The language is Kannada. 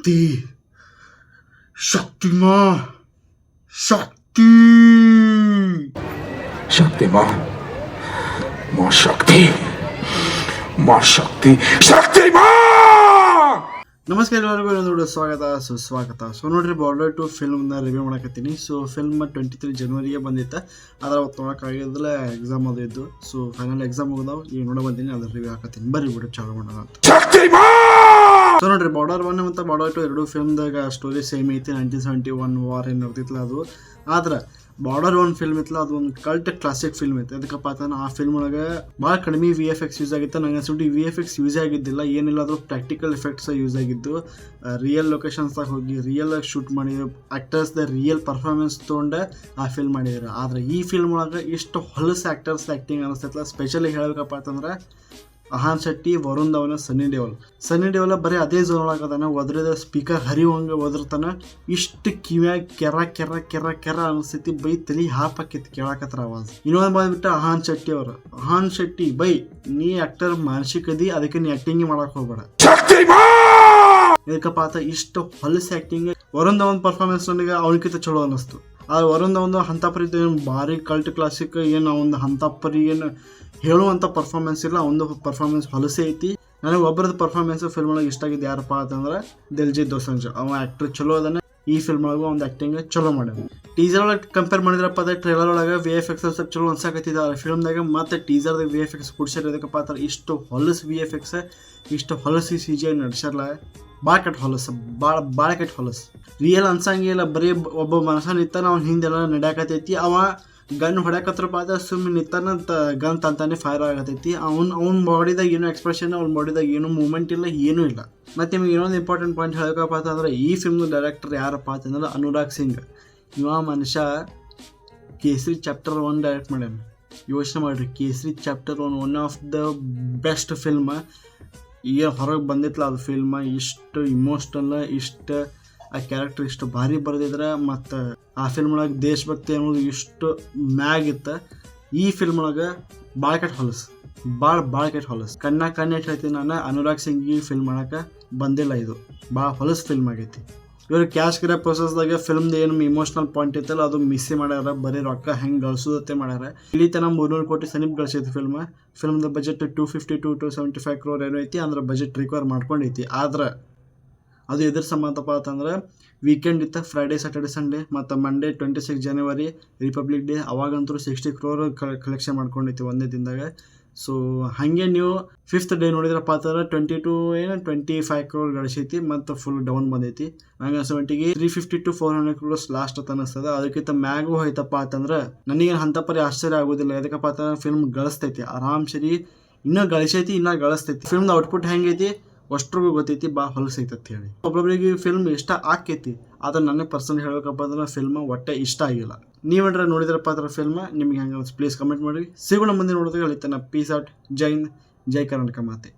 ಶಕ್ತಿ ಶಕ್ತಿಮಾ ಶಕ್ತಿ शक्ति माँ माँ शक्ति माँ शक्ति शक्ति माँ. ನಮಸ್ಕಾರ ಎಲ್ಲರಿಗೂ ಇನ್ನೊಂದು ಸ್ವಾಗತ ಸುಸ್ವಾಗತ. ನೋಡ್ರಿ ಬಾರ್ಡರ್ 2 ಫಿಲ್ಮ್ನ ರಿವ್ಯೂ ಮಾಡಕತ್ತೀನಿ. ಫಿಲ್ಮ್ 23 ಜನವರಿಗೆ ಬಂದಿತ್ತು. ಅದ್ರ ಅವತ್ತು ನೋಡೋಕ್ಕಾಗಿದ್ದಿಲ್ಲ, ಎಕ್ಸಾಮ್ ಅದು ಇದ್ದು. ಫೈನಲ್ ಎಕ್ಸಾಮ್ ಮುಗಿದಾವ್, ಈಗ ನೋಡ ಬಂದೀನಿ, ಅದ್ರ ರಿವ್ಯೂ ಹಾಕತ್ತೀನಿ. ಬರ್ರಿ ಬಿಡು ಚಾಲು ಮಾಡೋಣ ಅಂತ. ನೋಡ್ರಿ ಬಾರ್ಡರ್ 1 ಮತ್ತು ಬಾರ್ಡರ್ 2 ಎರಡು ಫಿಲ್ಮ್ದಾಗ ಸ್ಟೋರಿ ಸೇಮ್ ಐತಿ. 1971 ವಾರ್ ಏನು ನಡೆದಿತ್ತಲ್ಲ ಅದು. ಆದ್ರೆ ಬಾರ್ಡರ್ 1 ಫಿಲ್ಮ್ ಇತ್ತಲ್ಲ, ಅದು ಒಂದು ಕಲ್ಟ್ ಕ್ಲಾಸಿಕ್ ಫಿಲ್ಮ್ ಐತಿ. ಅದಕ್ಕಪ್ಪ ಅಂತಂದ್ರೆ ಆ ಫಿಲ್ಮ್ ಒಳಗೆ ಭಾಳ ಕಡಿಮೆ VFX ಯೂಸ್ ಆಗಿತ್ತು. ನಂಗೆ ಅನ್ಸುಟ್ಟು VFX ಯೂಸ್ ಆಗಿದ್ದಿಲ್ಲ, ಏನಿಲ್ಲ ಅದು ಪ್ರಾಕ್ಟಿಕಲ್ ಎಫೆಕ್ಟ್ಸ್ ಯೂಸ್ ಆಗಿದ್ದು. ರಿಯಲ್ ಲೊಕೇಶನ್ಸ್ದಾಗ ಹೋಗಿ ರಿಯಲ್ ಆಗಿ ಶೂಟ್ ಮಾಡಿದ್ರು, ಆ್ಯಕ್ಟರ್ಸ್ದ ರಿಯಲ್ ಪರ್ಫಾರ್ಮೆನ್ಸ್ ತೊಗೊಂಡು ಆ ಫಿಲ್ಮ್ ಮಾಡಿದ್ರು. ಆದರೆ ಈ ಫಿಲ್ಮ್ ಒಳಗೆ ಇಷ್ಟು ಹೊಲಸು ಆ್ಯಕ್ಟರ್ಸ್ ಆ್ಯಕ್ಟಿಂಗ್ ಅನಿಸ್ತೈತಲ್ಲ. ಸ್ಪೆಷಲಿ ಹೇಳ್ಬೇಕಪ್ಪ ಅಂತಂದ್ರೆ ಅಹಾನ್ ಶೆಟ್ಟಿ, ವರುಣ್ ಧವನ್, ಸನ್ನಿ ದೇವಲ್ ಬರೀ ಅದೇ ಝೋನ್ ಒಳಗೆ ಅದಾನ. ಒದ್ರದ ಸ್ಪೀಕರ್ ಹರಿವಂಗೆ ಒದರ್ತಾನ. ಇಷ್ಟು ಕಿವ್ಯಾಗ ಕೆರ ಕೆರ ಕೆರ ಕೆರ ಅನಿಸ್ತೈತಿ. ಬೈ ತಲೆ ಹಾಪಾಕೈತಿ ಕೇಳಾಕತ್ರ ಆವಾಜ್. ಇನ್ನೊಂದು ಬಂದ್ಬಿಟ್ಟು ಅಹಾನ್ ಶೆಟ್ಟಿ ಅವರು. ಅಹಾನ್ ಶೆಟ್ಟಿ ಬೈ ನೀ ಆಕ್ಟರ್ ಮಾನಸಿಕ ಅದಿ, ಅದಕ್ಕೆ ನೀ ಆಕ್ಟಿಂಗ್ ಮಾಡಕ್ ಹೋಗ್ಬೇಡ. ಇದಕ್ಕಪ್ಪ ಆತ ಇಷ್ಟು ಹೊಲಸು ಆಕ್ಟಿಂಗ್. ವರುಣ್ ಧವನ್ ಪರ್ಫಾರ್ಮೆನ್ಸ್ ನನಗೆ ಅವನಕ್ಕಿಂತ ಚಲೋ ಅನ್ನಿಸ್ತು. ಆದ್ರೆ ವರುಣ್ ಧವನ್ ಹಂತಪರಿ ಏನು ಭಾರಿ ಕಲ್ಟ್ ಕ್ಲಾಸಿಕ್, ಏನು ಒಂದು ಹಂತಪರಿ ಏನು ಹೇಳುವಂಥ ಪರ್ಫಾರ್ಮೆನ್ಸ್ ಇಲ್ಲ. ಒಂದು ಪರ್ಫಾರ್ಮೆನ್ಸ್ ಹೊಲಸೆ ಐತಿ. ನನಗೆ ಒಬ್ಬರದ ಪರ್ಫಾರ್ಮೆನ್ಸ್ ಫಿಲ್ಮ್ ಒಳಗೆ ಇಷ್ಟ ಆಗಿದ್ದು ಯಾರಪ್ಪ ಅಂತಂದ್ರೆ ದಿಲ್ಜಿತ್ ದೋಸಂಜ್. ಅವ ಆ್ಯಕ್ಟರ್ ಚಲೋ ಅದನ್ನ. ಈ ಫಿಲ್ಮ್ ಒಳಗೆ ಒಂದು ಆ್ಯಕ್ಟಿಂಗ್ ಚಲೋ ಮಾಡ್ಯಾನ. ಟೀಸರ್ ಒಳಗೆ ಕಂಪೇರ್ ಮಾಡಿದ್ರಪ್ಪ ಅದೇ ಟ್ರೇಲರ್ ಒಳಗೆ VFX ಸ್ವಲ್ಪ ಚಲೋ ಅನ್ಸಾಕತ್ತಿದ್ದ. ಫಿಲ್ಮ್ದಾಗ ಮತ್ತೆ ಟೀಸರ್ದಾಗ VFX ಕುಡ್ಸಿರೋದಕ್ಕಪ್ಪ ಅಂದ್ರೆ ಇಷ್ಟು ಹೊಲಸು VFX, ಇಷ್ಟು ಹೊಲಸು CGI ನಡೆಸಲ್ಲ. ಭಾಳ ಕೆಟ್ಟ ಹೊಲಸು, ಭಾಳ ಕೆಟ್ಟ ಹೊಲಸು. ರಿಯಲ್ ಅನ್ಸಂಗಿಲ್ಲ. ಬರೀ ಒಬ್ಬ ಮನುಷ್ಯ ನಿಂತಾನ, ಅವ್ನ ಹಿಂದೆಲ್ಲ ನಡೆಯಕತ್ತೈತಿ. ಅವ ಗನ್ ಹೊಡ್ಯಾಕತ್ರಪ್ಪ ಅದ ಸುಮ್ಮನೆ ನಿಂತಾನ, ಗನ್ ತಂತಾನೆ ಫೈರ್ ಆಗತೈತಿ. ಅವ್ನ ಬಾಡಿದಾಗ ಏನೂ ಎಕ್ಸ್ಪ್ರೆಷನ್, ಅವ್ನ ಬಾಡಿದಾಗ ಏನೂ ಮೂಮೆಂಟ್ ಇಲ್ಲ, ಏನೂ ಇಲ್ಲ. ಮತ್ತು ನಿಮಗೆ ಇನ್ನೊಂದು ಇಂಪಾರ್ಟೆಂಟ್ ಪಾಯಿಂಟ್ ಹೇಳಬೇಕಪ್ಪ ಅಂತಂದ್ರೆ ಈ ಫಿಲ್ಮ್ನ ಡೈರೆಕ್ಟರ್ ಯಾರಪ್ಪ ಅಂತಂದ್ರೆ ಅನುರಾಗ್ ಸಿಂಗ್. ಇವ ಮನುಷ್ಯ ಕೇಸರಿ ಚಾಪ್ಟರ್ 1 ಡೈರೆಕ್ಟ್ ಮಾಡ್ಯಾನ. ಯೋಚನೆ ಮಾಡಿರಿ, ಕೇಸರಿ chapter 1 one of the best film. ಈಗ ಹೊರಗೆ ಬಂದಿತ್ತಲ್ಲ ಅದು ಫಿಲ್ಮ್, ಇಷ್ಟು ಇಮೋಷ್ನಲ್, ಇಷ್ಟು ಆ ಕ್ಯಾರೆಕ್ಟರ್ ಇಷ್ಟು ಭಾರಿ ಬರೆದಿದ್ರೆ, ಮತ್ತು ಆ ಫಿಲ್ಮ್ ಒಳಗೆ ದೇಶಭಕ್ತಿ ಅನ್ನೋದು ಇಷ್ಟು ಮ್ಯಾಗಿತ್ತು. ಈ ಫಿಲ್ಮ್ ಒಳಗೆ ಭಾಳ ಕೆಟ್ಟ ಹೊಲಸು, ಭಾಳ ಕೆಟ್ಟ ಹೊಲಸು. ಕಣ್ಣಿಟ್ಟು ಹೇಳ್ತೀನಿ ನಾನು, ಅನುರಾಗ್ ಸಿಂಗ್ ಈ ಫಿಲ್ಮ್ ಮಾಡೋಕೆ ಬಂದಿಲ್ಲ. ಇದು ಭಾಳ ಹೊಲಸು ಫಿಲ್ಮ್ ಆಗೈತಿ. ಇವರು ಕ್ಯಾಶ್ ಗ್ರ್ಯಾಬ್ ಪ್ರೊಸೆಸ್ದಾಗ ಫಿಲ್ಮ್ದು ಏನು ಇಮೋಷ್ನಲ್ ಪಾಯಿಂಟ್ ಇತ್ತಲ್ಲ ಅದು ಮಿಸ್ಸಿ ಮಾಡ್ಯಾರ. ಬರೀ ರೊಕ್ಕ ಹೆಂಗೆ ಗಳಿಸೋದತ್ತೆ ಮಾಡ್ಯಾರ. ಇಲ್ಲಿ ತನಕ 300 ಕೋಟಿ ಸಮೀಪ ಗಳಿಸೈತಿ ಫಿಲ್ಮ್ದ ಬಜೆಟ್ 250 to 275 crore ಏನೋ ಐತಿ. ಅಂದ್ರೆ ಬಜೆಟ್ ರಿಕವರ್ ಮಾಡ್ಕೊಂಡೈತಿ. ಆದ್ರೆ ಅದು ಎದ್ರ ಸಂಬಂಧಪ್ಪ ಅಂತಂದ್ರೆ ವೀಕೆಂಡ್ ಇತ್ತು, ಫ್ರೈಡೇ ಸ್ಯಾಟರ್ಡೆ ಸಂಡೇ ಮತ್ತು ಮಂಡೇ 26 ಜನವರಿ ರಿಪಬ್ಲಿಕ್ ಡೇ. ಅವಾಗಂತೂ 60 crore ಕಲೆಕ್ಷನ್ ಮಾಡ್ಕೊಂಡೈತಿ ಒಂದೇ ದಿನದಾಗ. ಹಾಗೆ ನೀವು 5th ಡೇ ನೋಡಿದ್ರಪ್ಪ ಅಂತಂದ್ರೆ 25 crore ಗಳಿಸೈತಿ. ಮತ್ತು ಫುಲ್ ಡೌನ್ ಬಂದೈತಿ. ನಂಗೆ ಅನ್ಸೋಮಟ್ಟಿಗೆ 350 to 400 crores ಲಾಸ್ಟ್ ಅಂತ ಅನಿಸ್ತದೆ. ಅದಕ್ಕಿಂತ ಮ್ಯಾಗೂ ಹೋಯ್ತಪ್ಪ ಅಂತಂದ್ರೆ ನನಗೇನು ಅಂಥ ಪರಿ ಆಶ್ಚರ್ಯ ಆಗೋದಿಲ್ಲ. ಯಾಕಪ್ಪ ಅಂತಂದ್ರೆ ಫಿಲ್ಮ್ ಗಳಿಸ್ತೈತಿ ಆರಾಮ್ ಸರಿ, ಇನ್ನೂ ಗಳಿಸೈತಿ, ಇನ್ನೂ ಗಳಿಸ್ತೈತಿ. ಫಿಲ್ಮ್ದ ಔಟ್ಪುಟ್ ಹೆಂಗೈತಿ ಅಷ್ಟ್ರಿಗೂ ಗೊತ್ತೈತಿ. ಭಾಳ ಹೊಲಸೈತಿ ಅಂತ ಹೇಳಿ ಒಬ್ಬೊಬ್ಬರಿಗೆ ಫಿಲ್ಮ್ ಇಷ್ಟ ಆಕೈತಿ. ಆದ್ರೆ ನನಗೆ ಪರ್ಸನಲ್ ಹೇಳ್ಬೇಕಪ್ಪ ಅಂದ್ರೆ ಫಿಲ್ಮ್ ಒಟ್ಟೆ ಇಷ್ಟ ಆಗಿಲ್ಲ. ನೀವೇನ್ರ ನೋಡಿದ್ರಪ್ಪ ಅಂದ್ರೆ ಫಿಲ್ಮ್ ನಿಮ್ಗೆ ಹೆಂಗೆ ಪ್ಲೀಸ್ ಕಮೆಂಟ್ ಮಾಡಿ. ಸಿಗೋಣ ಮುಂದೆ ನೋಡಿದ್ರೆ ಹೇಳ್ತೇನೆ. Peace out. ಜೈ ಹಿಂದ್, ಜೈ ಕರ್ನಾಟಕ ಮಾತೆ.